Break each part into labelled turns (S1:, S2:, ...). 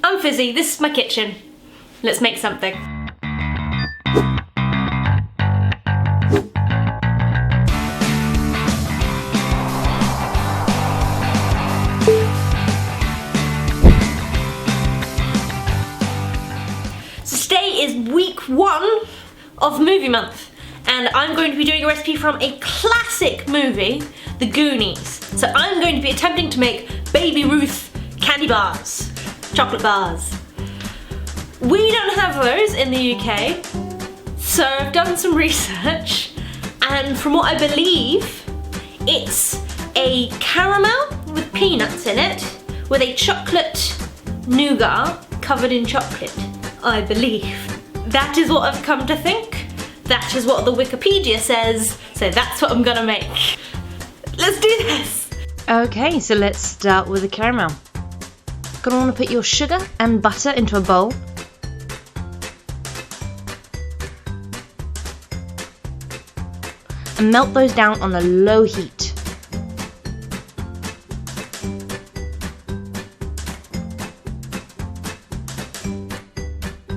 S1: I'm Fizzy, this is my kitchen. Let's make something. So today is week 1 of movie month, and I'm going to be doing a recipe from a classic movie, The Goonies. So I'm going to be attempting to make Baby Ruth candy bars, chocolate bars. We don't have those in the UK, so I've done some research, and from what I believe, it's a caramel with peanuts in it, with a chocolate nougat covered in chocolate, I believe. That is what I've come to think. That is what the Wikipedia says, so that's what I'm gonna make. Let's do this!
S2: Okay, so let's start with the caramel. Gonna want to put your sugar and butter into a bowl. And melt those down on a low heat.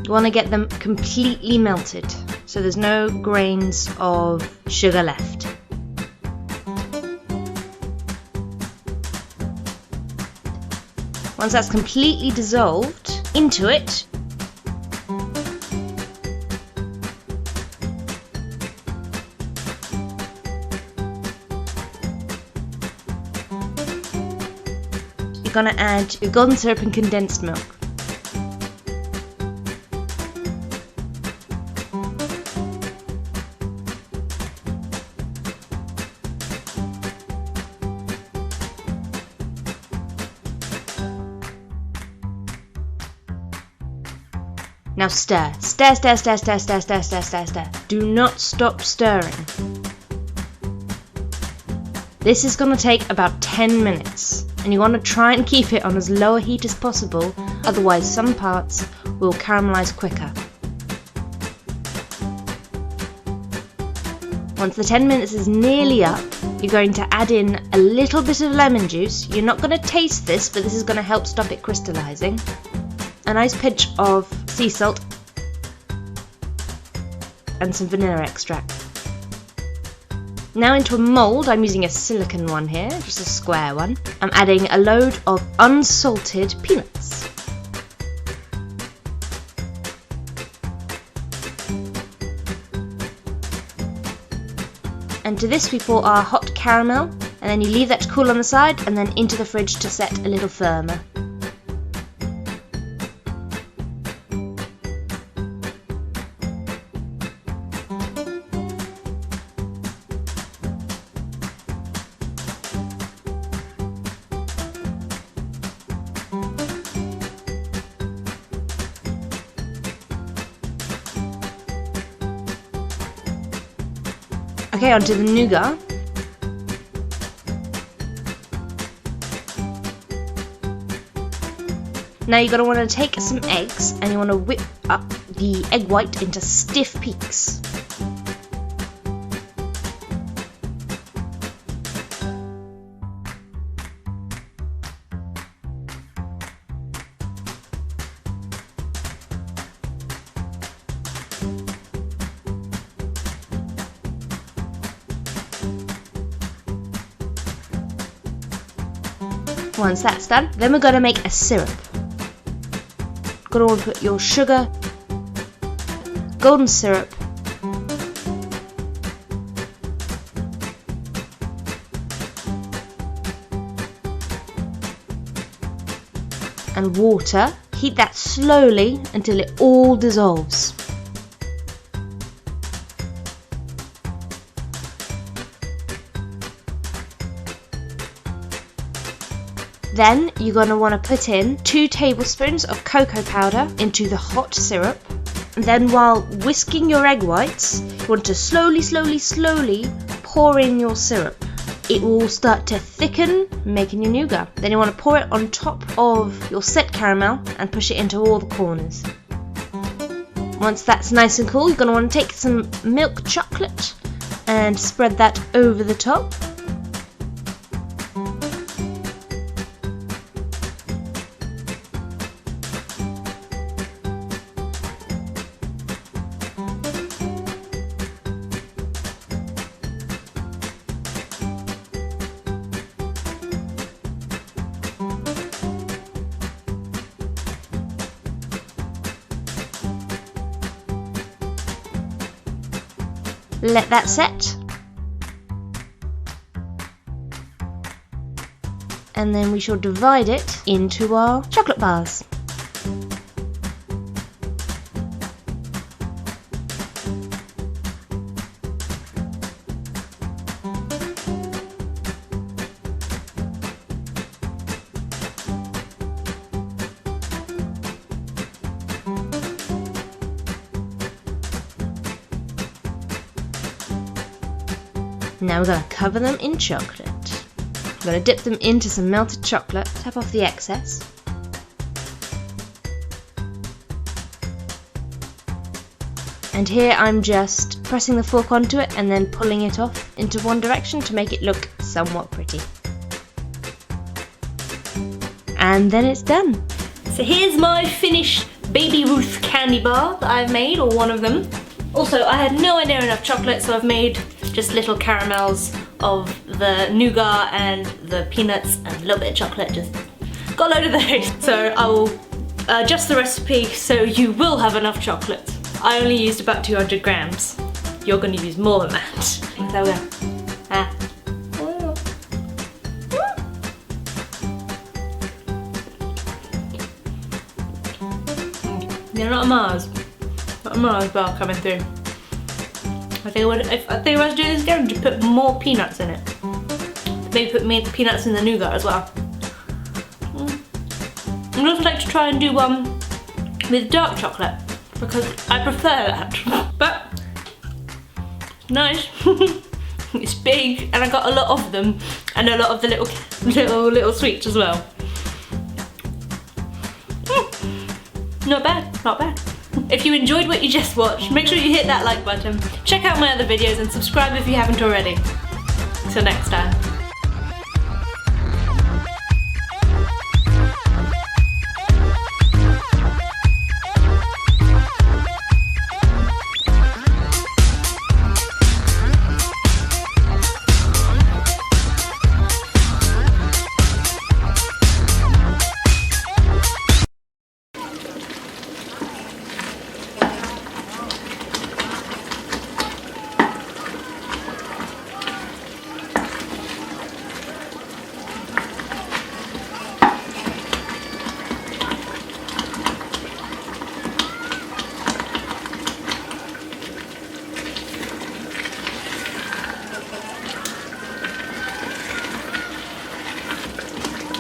S2: You want to get them completely melted, so there's no grains of sugar left. Once that's completely dissolved into it, you're going to add your golden syrup and condensed milk. Now stir. Stir, stir, stir, stir, stir, stir, stir, stir, stir. Do not stop stirring. This is going to take about 10 minutes, and you want to try and keep it on as low a heat as possible, otherwise some parts will caramelize quicker. Once the 10 minutes is nearly up, you're going to add in a little bit of lemon juice. You're not going to taste this, but this is going to help stop it crystallizing. A nice pinch of sea salt and some vanilla extract. Now into a mould, I'm using a silicone one here, just a square one. I'm adding a load of unsalted peanuts. And to this we pour our hot caramel, and then you leave that to cool on the side, and then into the fridge to set a little firmer. Okay, onto the nougat. Now you're going to want to take some eggs and you want to whip up the egg white into stiff peaks. Once that's done, then we're going to make a syrup. Going to want to put your sugar, golden syrup, and water. Heat that slowly until it all dissolves. Then you're going to want to put in 2 tablespoons of cocoa powder into the hot syrup. And then while whisking your egg whites, you want to slowly pour in your syrup. It will start to thicken, making your nougat. Then you want to pour it on top of your set caramel and push it into all the corners. Once that's nice and cool, you're going to want to take some milk chocolate and spread that over the top. Let that set. And then we shall divide it into our chocolate bars. Now we're going to cover them in chocolate. I'm going to dip them into some melted chocolate, tap off the excess. And here I'm just pressing the fork onto it and then pulling it off into one direction to make it look somewhat pretty. And then it's done.
S1: So here's my finished Baby Ruth candy bar that I've made, or one of them. Also, I had no idea enough chocolate, so I've made just little caramels of the nougat and the peanuts and a little bit of chocolate. Just got a load of those. So I will adjust the recipe so you will have enough chocolate. I only used about 200 grams. You're going to use more than that. There we go. They're not a Mars. Not a Mars bar coming through. I think if I was doing this again, just put more peanuts in it. Maybe put peanuts in the nougat as well. I'd also like to try and do one with dark chocolate because I prefer that. But nice. It's big and I got a lot of them and a lot of the little sweets as well. Not bad, not bad. If you enjoyed what you just watched, make sure you hit that like button, check out my other videos and subscribe if you haven't already. Till next time.